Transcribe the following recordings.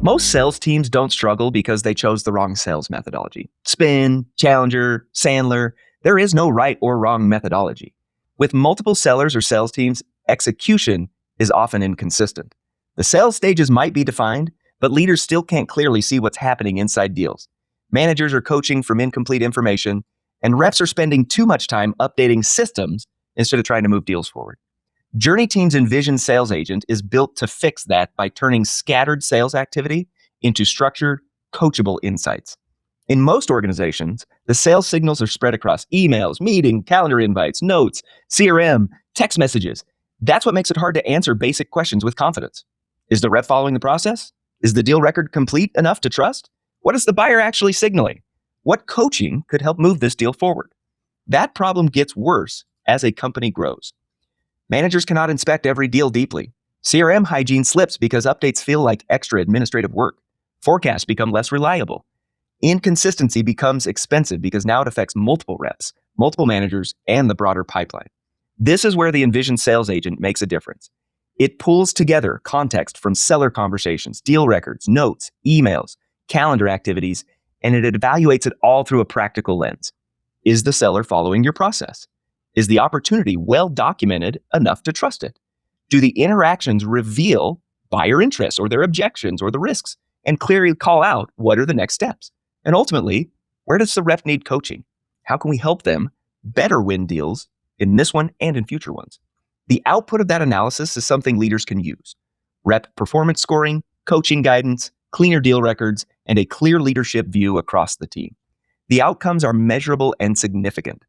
Most sales teams don't struggle because they chose the wrong sales methodology. Spin, Challenger, Sandler, there is no right or wrong methodology. With multiple sellers or sales teams, execution is often inconsistent. The sales stages might be defined, but leaders still can't clearly see what's happening inside deals. Managers are coaching from incomplete information, and reps are spending too much time updating systems instead of trying to move deals forward. JourneyTeam's Envision sales agent is built to fix that by turning scattered sales activity into structured, coachable insights. In most organizations, the sales signals are spread across emails, meeting, calendar invites, notes, CRM, text messages. That's what makes it hard to answer basic questions with confidence. Is the rep following the process? Is the deal record complete enough to trust? What is the buyer actually signaling? What coaching could help move this deal forward? That problem gets worse as a company grows. Managers cannot inspect every deal deeply. CRM hygiene slips because updates feel like extra administrative work. Forecasts become less reliable. Inconsistency becomes expensive because now it affects multiple reps, multiple managers, and the broader pipeline. This is where the Envision sales agent makes a difference. It pulls together context from seller conversations, deal records, notes, emails, calendar activities, and it evaluates it all through a practical lens. Is the seller following your process? Is the opportunity well documented enough to trust it? Do the interactions reveal buyer interests or their objections or the risks and clearly call out what are the next steps? And ultimately, where does the rep need coaching? How can we help them better win deals in this one and in future ones? The output of that analysis is something leaders can use. Rep performance scoring, coaching guidance, cleaner deal records, and a clear leadership view across the team. The outcomes are measurable and significant.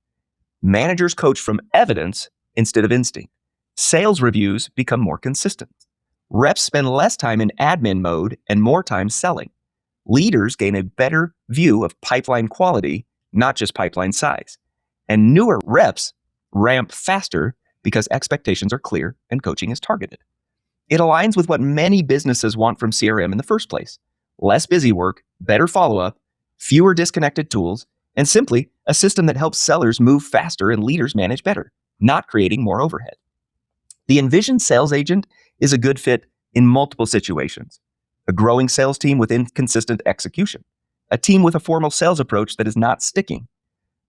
Managers coach from evidence instead of instinct. Sales reviews become more consistent. Reps spend less time in admin mode and more time selling. Leaders gain a better view of pipeline quality, not just pipeline size. And newer reps ramp faster because expectations are clear and coaching is targeted. It aligns with what many businesses want from CRM in the first place. Less busy work, better follow-up, fewer disconnected tools, and simply a system that helps sellers move faster and leaders manage better, not creating more overhead. The Envision sales agent is a good fit in multiple situations. A growing sales team with inconsistent execution, a team with a formal sales approach that is not sticking,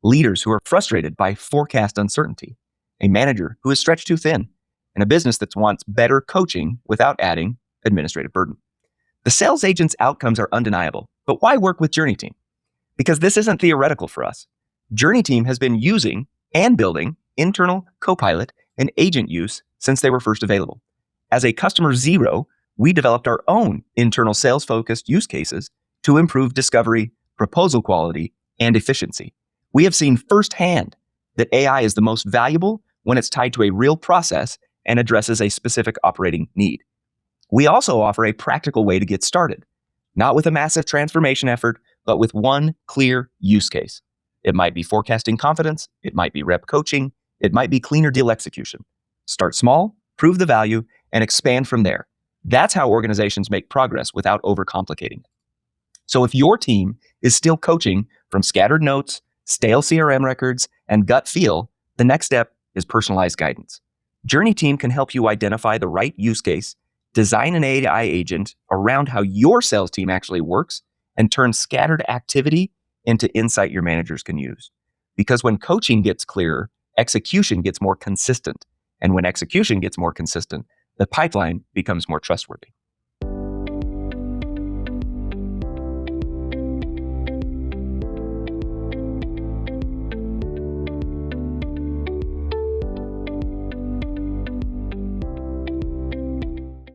leaders who are frustrated by forecast uncertainty, a manager who is stretched too thin, and a business that wants better coaching without adding administrative burden. The sales agent's outcomes are undeniable, but why work with JourneyTeam? Because this isn't theoretical for us. JourneyTeam has been using and building internal Copilot and agent use since they were first available. As a customer zero, we developed our own internal sales-focused use cases to improve discovery, proposal quality, and efficiency. We have seen firsthand that AI is the most valuable when it's tied to a real process and addresses a specific operating need. We also offer a practical way to get started, not with a massive transformation effort, but with one clear use case. It might be forecasting confidence, it might be rep coaching, it might be cleaner deal execution. Start small, prove the value, and expand from there. That's how organizations make progress without overcomplicating it. So if your team is still coaching from scattered notes, stale CRM records, and gut feel, the next step is personalized guidance. JourneyTeam can help you identify the right use case, design an AI agent around how your sales team actually works, and turn scattered activity into insight your managers can use. Because when coaching gets clearer, execution gets more consistent. And when execution gets more consistent, the pipeline becomes more trustworthy.